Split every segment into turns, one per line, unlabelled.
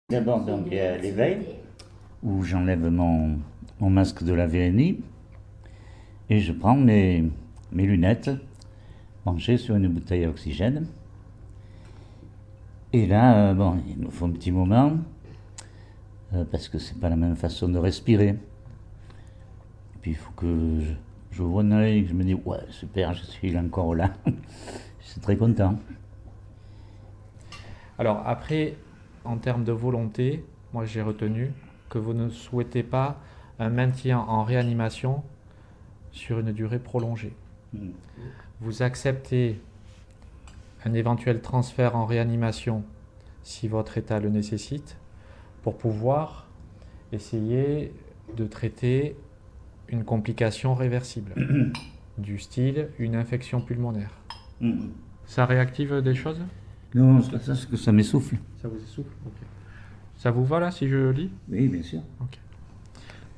D'abord, donc, il y a l'éveil, où j'enlève mon masque de la VNI et je prends mes lunettes branchées sur une bouteille à oxygène. Et là, bon, il nous faut un petit moment, parce que c'est pas la même façon de respirer. Et puis il faut que j'ouvre un œil, que je me dis, ouais, super, je suis encore là. Je suis très content.
Alors après, en termes de volonté, moi j'ai retenu que vous ne souhaitez pas un maintien en réanimation sur une durée prolongée. Vous acceptez un éventuel transfert en réanimation si votre état le nécessite pour pouvoir essayer de traiter une complication réversible du style une infection pulmonaire. Ça réactive des choses?
Non, ça, c'est que ça m'essouffle.
Ça vous essouffle? Ok. Ça vous va là si je lis?
Oui, bien sûr.
Ok.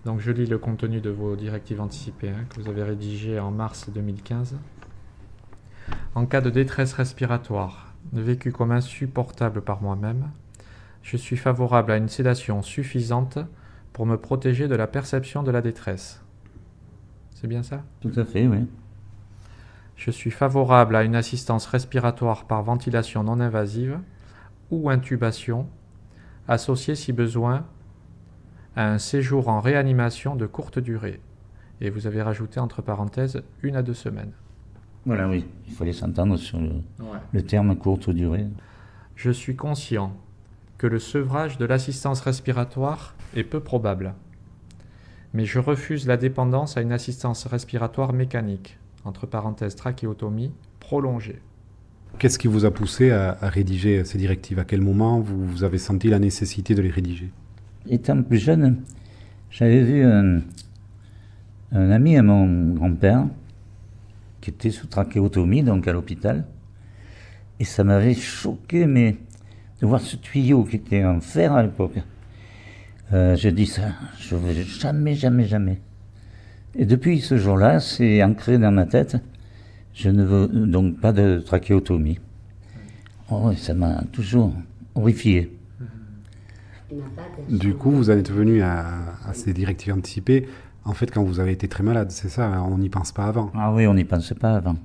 Donc je lis le contenu de vos directives anticipées que vous avez rédigées en mars 2015. En cas de détresse respiratoire, vécue comme insupportable par moi-même, je suis favorable à une sédation suffisante pour me protéger de la perception de la détresse. C'est bien ça?
Tout à fait, oui.
Je suis favorable à une assistance respiratoire par ventilation non invasive ou intubation, associée si besoin à un séjour en réanimation de courte durée. Et vous avez rajouté entre parenthèses 1 à 2 semaines.
Voilà, oui. Il fallait s'entendre sur le terme courte durée.
Je suis conscient que le sevrage de l'assistance respiratoire est peu probable, mais je refuse la dépendance à une assistance respiratoire mécanique, entre parenthèses trachéotomie, prolongée.
Qu'est-ce qui vous a poussé à rédiger ces directives? À quel moment vous avez senti la nécessité de les rédiger?
Étant plus jeune, j'avais vu un ami à mon grand-père qui était sous trachéotomie, donc à l'hôpital. Et ça m'avait choqué, mais de voir ce tuyau qui était en fer à l'époque. J'ai dit ça, je ne veux jamais, jamais, jamais. Et depuis ce jour-là, c'est ancré dans ma tête. Je ne veux donc pas de trachéotomie. Oh, ça m'a toujours horrifié.
Du coup, vous en êtes venu à ces directives anticipées, en fait, quand vous avez été très malade, c'est ça? On n'y pense pas avant.
Ah oui, on n'y pensait pas avant.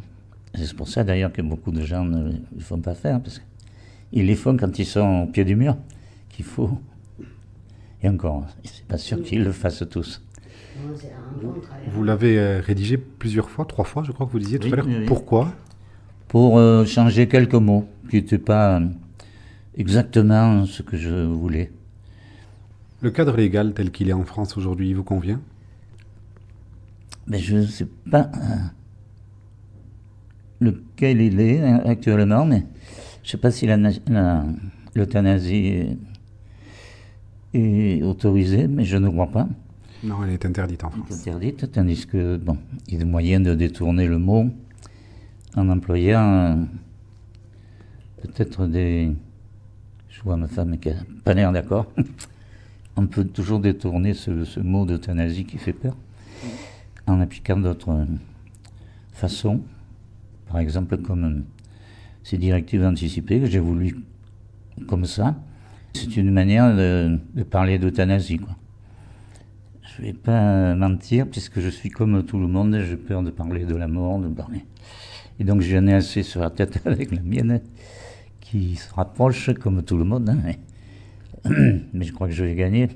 C'est pour ça d'ailleurs que beaucoup de gens ne le font pas faire, parce qu'ils les font quand ils sont au pied du mur, qu'il faut. Et encore, c'est pas sûr qu'ils le fassent tous.
Vous l'avez rédigé plusieurs fois, 3 fois, je crois que vous disiez tout à l'heure.
Oui.
Pourquoi?
Pour changer quelques mots qui n'étaient pas exactement ce que je voulais.
Le cadre légal tel qu'il est en France aujourd'hui, il vous convient?
Mais je ne sais pas lequel il est actuellement, mais je ne sais pas si l'euthanasie est autorisée, mais je ne crois pas.
Non, elle est interdite en
Elle est
France.
interdite, tandis que, bon, il y a des moyens de détourner le mot en employant peut-être des... Je vois ma femme qui n'a pas l'air d'accord. On peut toujours détourner ce mot d'euthanasie qui fait peur en appliquant d'autres façons. Par exemple, comme ces directives anticipées que j'ai voulu comme ça. C'est une manière de parler d'euthanasie, quoi. Je ne vais pas mentir, puisque je suis comme tout le monde, j'ai peur de parler de la mort, de parler. Et donc j'en ai assez sur la tête avec la mienne, qui se rapproche comme tout le monde, hein. Mais je crois que je vais gagner.